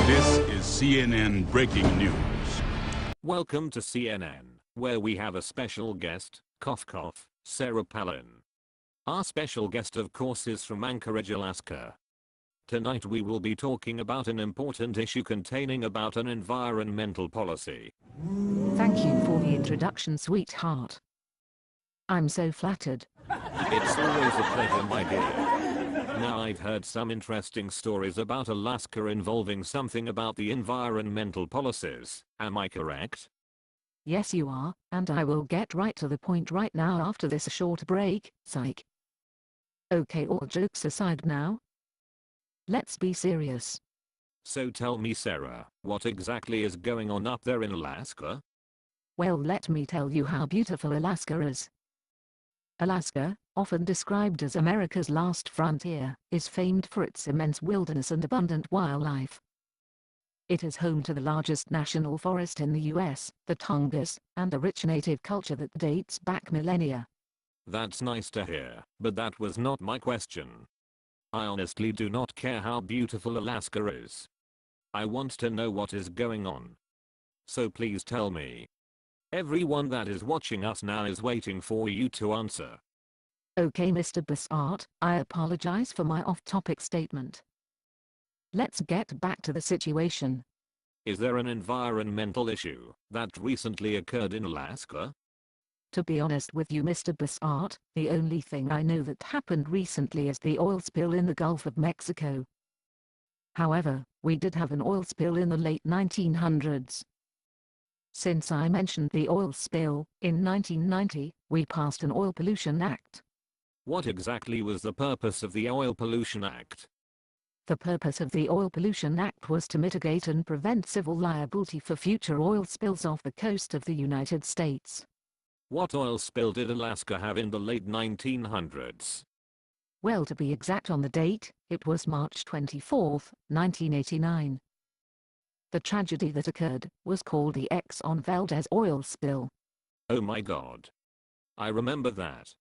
This is CNN Breaking News. Welcome to CNN, where we have a special guest, cough cough, Sarah Palin. Our special guest of course is from Anchorage, Alaska. Tonight we will be talking about an important issue containing about an environmental policy. Thank you for the introduction, sweetheart. I'm so flattered. It's always a pleasure, my dear. Now I've heard some interesting stories about Alaska involving something about the environmental policies, am I correct? Yes you are, and I will get right to the point right now after this short break, psych. Okay, all jokes aside now. Let's be serious. So tell me, Sarah, what exactly is going on up there in Alaska? Well, let me tell you how beautiful Alaska is. Alaska, often described as America's last frontier, is famed for its immense wilderness and abundant wildlife. It is home to the largest national forest in the US, the Tongass, and a rich native culture that dates back millennia. That's nice to hear, but that was not my question. I honestly do not care how beautiful Alaska is. I want to know what is going on. So please tell me. Everyone that is watching us now is waiting for you to answer. Okay, Mr. Bassart, I apologize for my off-topic statement. Let's get back to the situation. Is there an environmental issue that recently occurred in Alaska? To be honest with you, Mr. Bassart, the only thing I know that happened recently is the oil spill in the Gulf of Mexico. However, we did have an oil spill in the late 1900s. Since I mentioned the oil spill, in 1990, we passed an Oil Pollution Act. What exactly was the purpose of the Oil Pollution Act? The purpose of the Oil Pollution Act was to mitigate and prevent civil liability for future oil spills off the coast of the United States. What oil spill did Alaska have in the late 1900s? Well, to be exact on the date, it was March 24, 1989. The tragedy that occurred was called the Exxon Valdez oil spill. Oh my God. I remember that.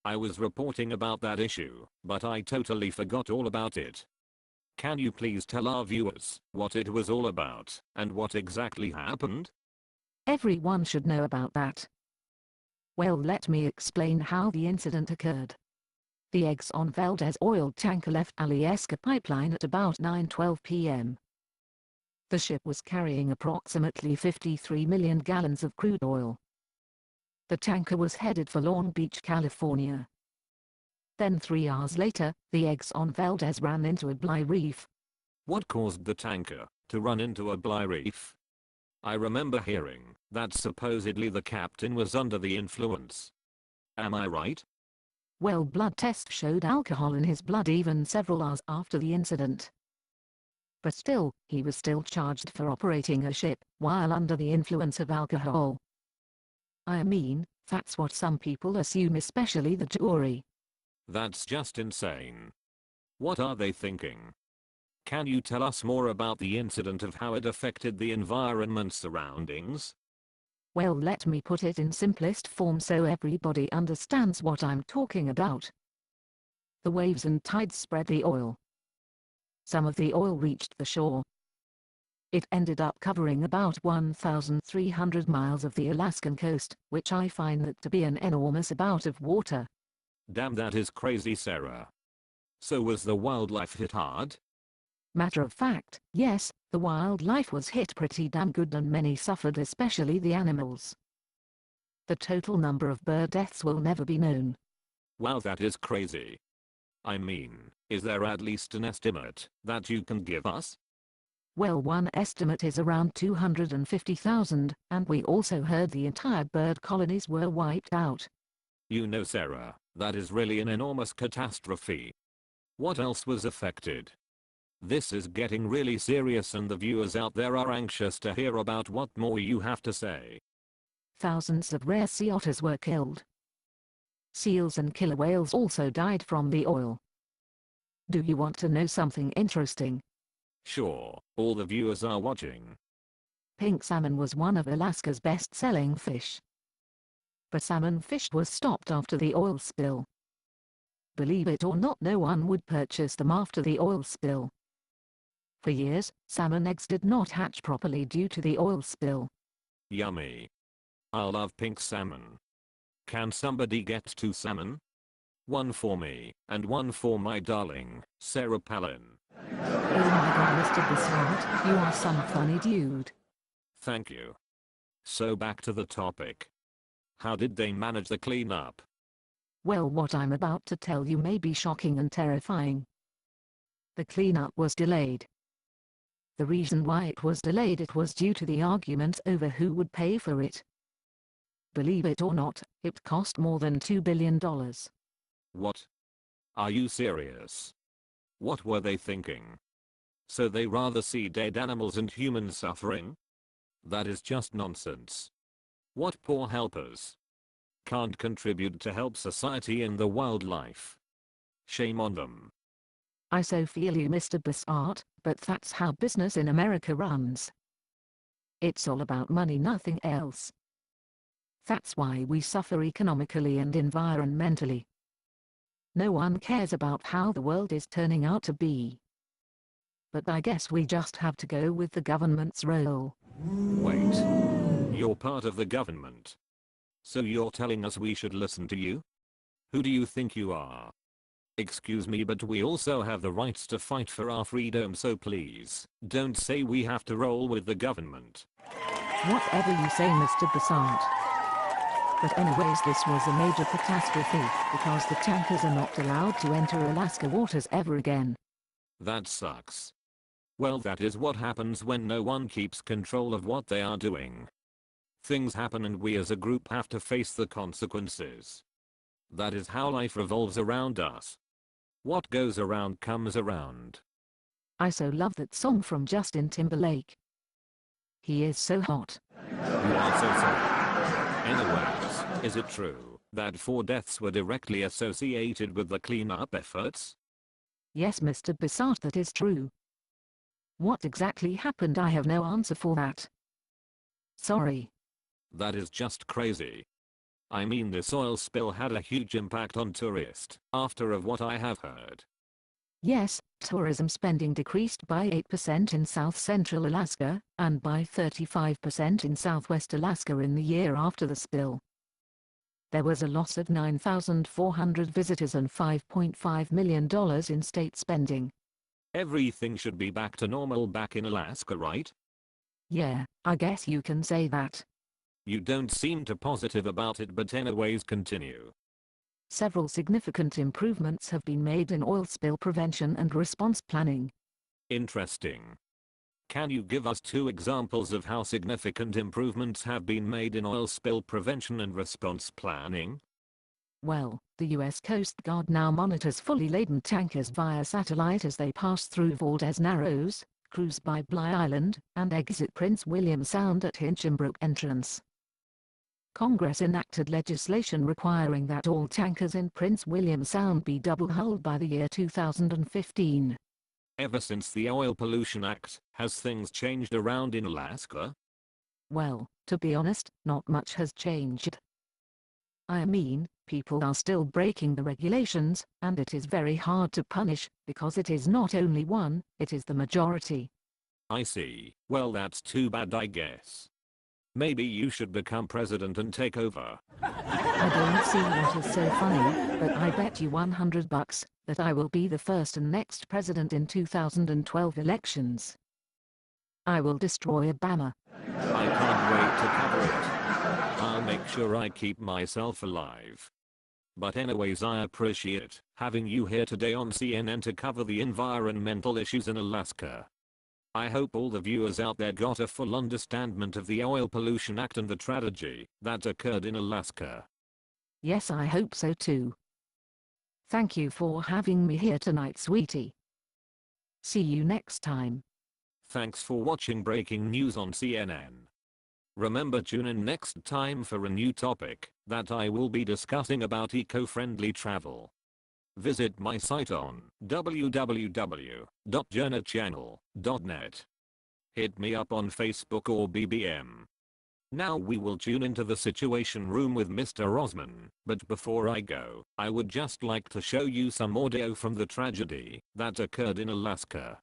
I was reporting about that issue, but I totally forgot all about it. Can you please tell our viewers what it was all about and what exactly happened? Everyone should know about that. Well, let me explain how the incident occurred. The Exxon Valdez oil tanker left Alaska pipeline at about 9:12 p.m. The ship was carrying approximately 53 million gallons of crude oil. The tanker was headed for Long Beach, California. Then 3 hours later, the Exxon Valdez ran into a bly reef. What caused the tanker to run into a bly reef? I remember hearing that supposedly the captain was under the influence. Am I right? Well, blood tests showed alcohol in his blood even several hours after the incident. But still, he was still charged for operating a ship while under the influence of alcohol. I mean, that's what some people assume, especially the jury. That's just insane. What are they thinking? Can you tell us more about the incident of how it affected the environment surroundings? Well, let me put it in simplest form so everybody understands what I'm talking about. The waves and tides spread the oil. Some of the oil reached the shore. It ended up covering about 1,300 miles of the Alaskan coast, which I find that to be an enormous amount of water. Damn, that is crazy, Sarah. So was the wildlife hit hard? Matter of fact, yes, the wildlife was hit pretty damn good and many suffered, especially the animals. The total number of bird deaths will never be known. Wow, that is crazy. I mean, is there at least an estimate that you can give us? Well, one estimate is around 250,000, and we also heard the entire bird colonies were wiped out. You know, Sarah, that is really an enormous catastrophe. What else was affected? This is getting really serious and the viewers out there are anxious to hear about what more you have to say. Thousands of rare sea otters were killed. Seals and killer whales also died from the oil. Do you want to know something interesting? Sure, all the viewers are watching. Pink salmon was one of Alaska's best-selling fish. But salmon fish was stopped after the oil spill. Believe it or not, no one would purchase them after the oil spill. For years, salmon eggs did not hatch properly due to the oil spill. Yummy. I love pink salmon. Can somebody get 2 salmon? One for me, and one for my darling, Sarah Palin. Oh my god, Mr. Bissart, you are some funny dude. Thank you. So back to the topic. How did they manage the cleanup? Well, what I'm about to tell you may be shocking and terrifying. The cleanup was delayed. The reason why it was delayed, it was due to the arguments over who would pay for it. Believe it or not, it cost more than $2 billion. What? Are you serious? What were they thinking? So they rather see dead animals and humans suffering? That is just nonsense. What poor helpers. Can't contribute to help society and the wildlife. Shame on them. I so feel you, Mr. Bissart, but that's how business in America runs. It's all about money, nothing else. That's why we suffer economically and environmentally. No one cares about how the world is turning out to be. But I guess we just have to go with the government's role. Wait. You're part of the government. So you're telling us we should listen to you? Who do you think you are? Excuse me, but we also have the rights to fight for our freedom, so please, don't say we have to roll with the government. Whatever you say, Mr. Bissart. But anyways, this was a major catastrophe, because the tankers are not allowed to enter Alaska waters ever again. That sucks. Well, that is what happens when no one keeps control of what they are doing. Things happen and we as a group have to face the consequences. That is how life revolves around us. What goes around comes around. I so love that song from Justin Timberlake. He is so hot. You are so sorry. Anyways, is it true that 4 deaths were directly associated with the cleanup efforts? Yes, Mr. Bissart, that is true. What exactly happened? I have no answer for that. Sorry. That is just crazy. I mean, this oil spill had a huge impact on tourists, after of what I have heard. Yes, tourism spending decreased by 8% in South Central Alaska, and by 35% in Southwest Alaska in the year after the spill. There was a loss of 9,400 visitors and $5.5 million in state spending. Everything should be back to normal back in Alaska, right? Yeah, I guess you can say that. You don't seem too positive about it, but anyways, continue. Several significant improvements have been made in oil spill prevention and response planning. Interesting. Can you give us 2 examples of how significant improvements have been made in oil spill prevention and response planning? Well, the U.S. Coast Guard now monitors fully laden tankers via satellite as they pass through Valdez Narrows, cruise by Bly Island, and exit Prince William Sound at Hinchinbrook Entrance. Congress enacted legislation requiring that all tankers in Prince William Sound be double-hulled by the year 2015. Ever since the Oil Pollution Act, has things changed around in Alaska? Well, to be honest, not much has changed. I mean, people are still breaking the regulations, and it is very hard to punish, because it is not only one, it is the majority. I see. Well, that's too bad, I guess. Maybe you should become president and take over. I don't see what is so funny, but I bet you $100 that I will be the first and next president in 2012 elections. I will destroy Obama. I can't wait to cover it. I'll make sure I keep myself alive. But anyways, I appreciate having you here today on CNN to cover the environmental issues in Alaska. I hope all the viewers out there got a full understanding of the Oil Pollution Act and the tragedy that occurred in Alaska. Yes, I hope so too. Thank you for having me here tonight, sweetie. See you next time. Thanks for watching Breaking News on CNN. Remember, tune in next time for a new topic that I will be discussing about eco-friendly travel. Visit my site on www.journeychannel.net. Hit me up on Facebook or BBM. Now we will tune into the Situation Room with Mr. Osman, but before I go, I would just like to show you some audio from the tragedy that occurred in Alaska.